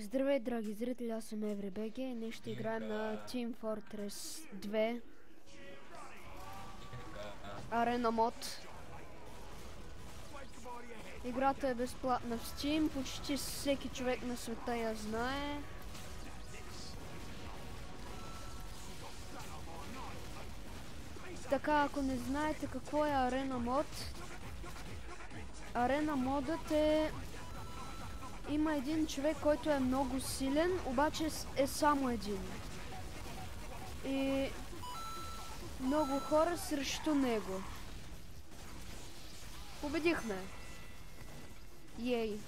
Здравей, драги зрители, аз съм EveryBG и днес ще играем на Team Fortress 2 Arena мод. Играта е безплатна в Steam, почти всеки човек на света я знае. Така, ако не знаете какво е Arena мод, Arena модът е... Има един човек, който е много силен, обаче е само един. И много хора срещу него. Победихме. Ей.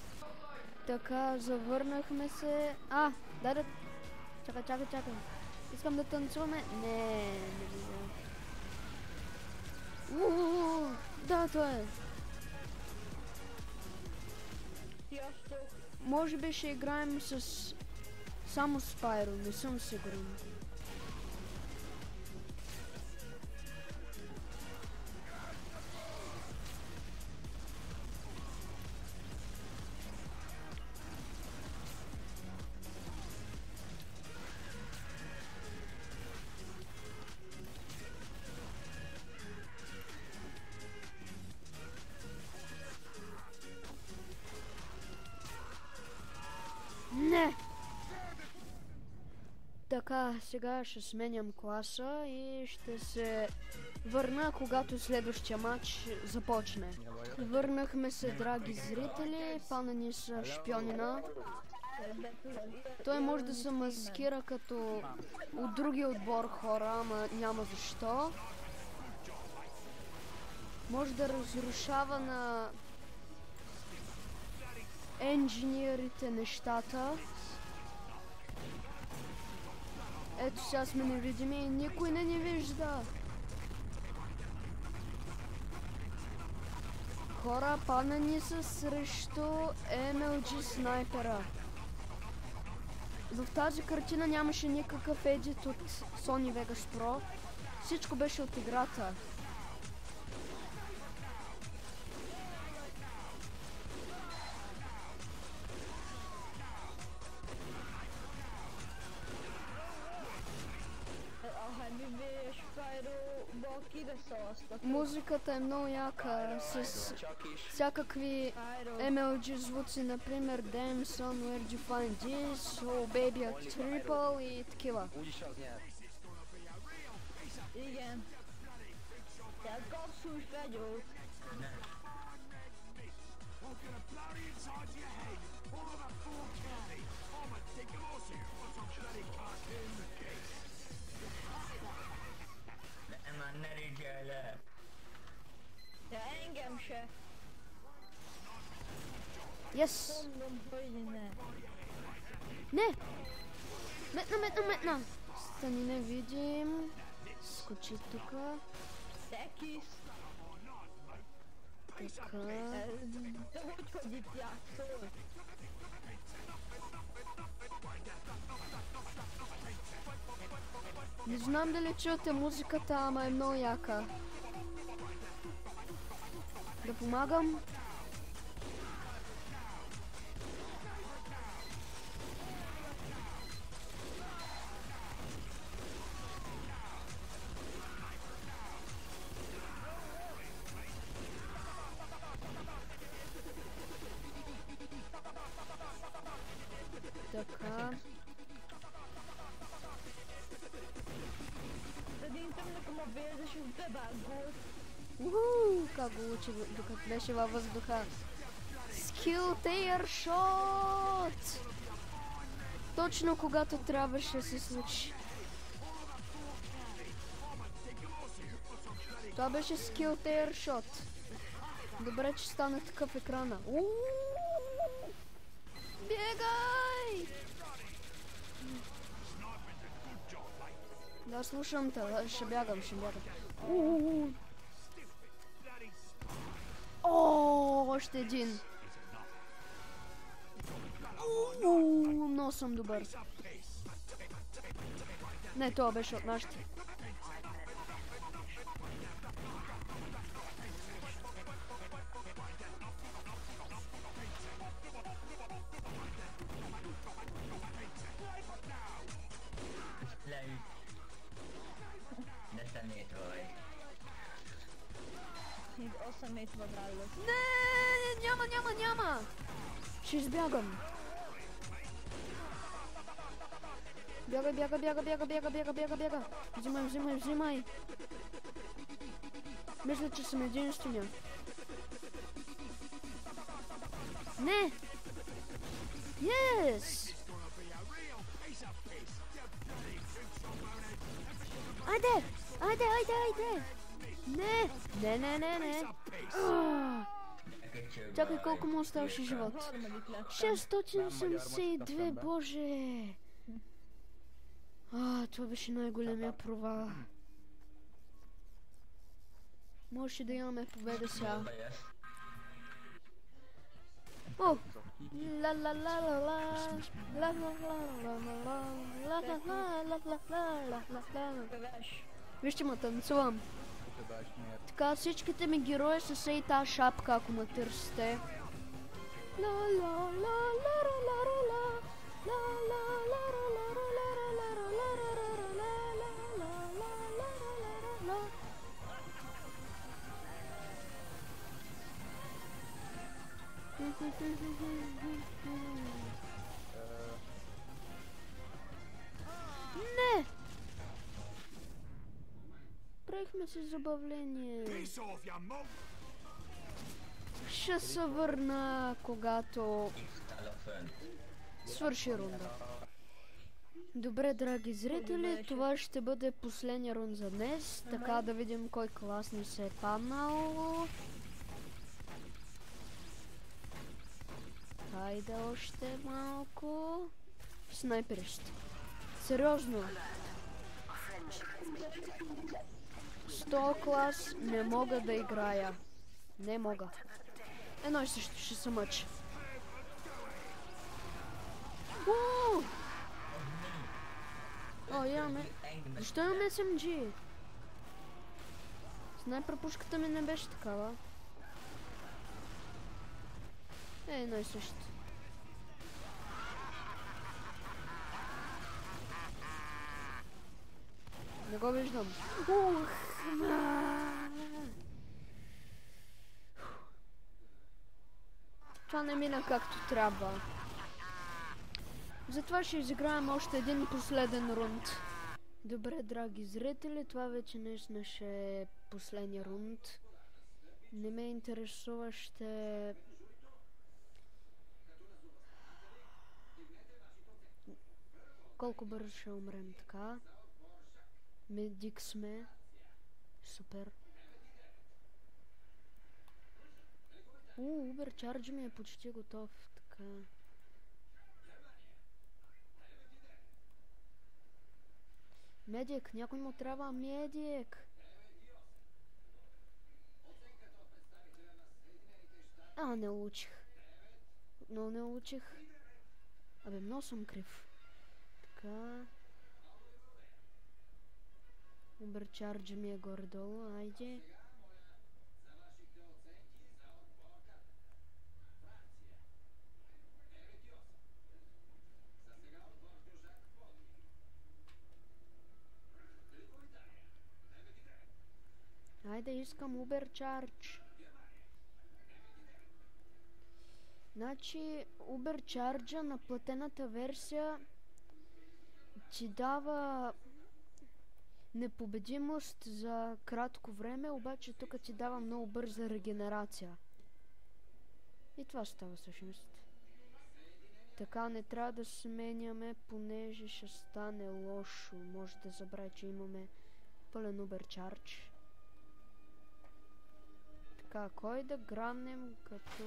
Така, завърнахме се. Да. Чакай. Искам да танцуваме. Не. Да, това е. Може би ще играем с само Спайро, не съм сигурен. Не! Така, сега ще сменям класа и ще се върна, когато следващия матч започне. Върнахме се, драги зрители, пана ни са шпионина. Той може да се маскира като от другия отбор хора, ама няма защо. Може да разрушава на инженерите нещата. Ето сега сме невидими и никой не ни вижда. Хора, паднани са срещу MLG снайпера. В тази картина нямаше никакъв едит от Sony Vegas Pro. Всичко беше от играта. Музиката е много яка, с всякакви MLG звуци, например Damn Son, Where'd You Find This, Oh Baby a Triple и такива. Igen. Tehát kapszús vagyok. Nem, ne rigyelj le! De engem se. Yes! Mondom, hogy ne. Не! Метна! Стани невидим. Скочи тука. Tekis. Така. De hogy itt játszol? Не знам дали чуете музиката, ама е много яка. Да помагам? Така. Szerintem nekem a vérzésünk bevágott. Как го учи, докато беше във въздуха. Skill Tear Shot! Точно когато трябваше се случи. Това беше Skill Tear Shot. Добре, че стана такъв екрана. Бегай! Да, слушам те, ще бягам. Още един. Много съм добър. Не, това беше от нашите. Ultimate в радост. Не, няма. Ще избягам. Бяга. Взимай. Мисля, че съм единствения. Не! Yes! Айде! Не! Чакай, колко му оставаше живот? 682, боже! Това беше най-големия провал. Можеше да имаме победа сега. О! Вижте ме, танцувам. Така, всичките ми герои са се и тази шапка, ако ме търсите. Не! Правихме си забавление. Ще се върна, когато свърши рунда. Добре, драги зрители, това ще бъде последния рунд за днес. Така да видим кой клас ни се е паднал. Хайде още малко. Снайперист. Сериозно. 100 клас не мога да играя. Не мога. Едно и също ще се мъча. О, имаме. Защо имаме SMG? Снайпер пушката ми не беше такава. Едно и също. Не го виждам. Това не мина както трябва. Затова ще изиграем още един последен рунд. Добре, драги зрители, това вече наистина ще е последния рунд. Не ме интересува, ще... Колко бързо ще умрем, така. Медик сме. Супер. Уберчардж ми е почти готов, така. Медик, някой му трябва медик. Не учих. Но не учих. Абе, много съм крив. Така. Уберчарджа ми е горе-долу, айде. Айде, искам уберчардж. Значи, уберчарджа на платената версия ти дава непобедимост за кратко време, обаче тук ти дава много бърза регенерация. И това става всъщност. Така не трябва да сменяме, понеже ще стане лошо. Може да забравя, че имаме пълен уберчардж. Така, кой да гранем като...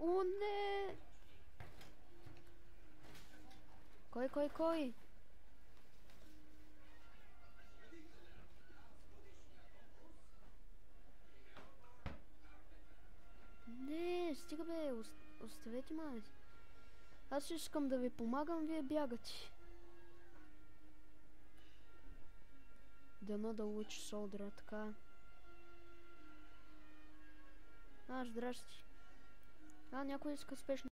О, не! Кой? Не, стига бе, оставете ме. Аз искам да ви помагам, вие бягате. Дано да улучи солдера, така. Здрасти. Някой иска спешно.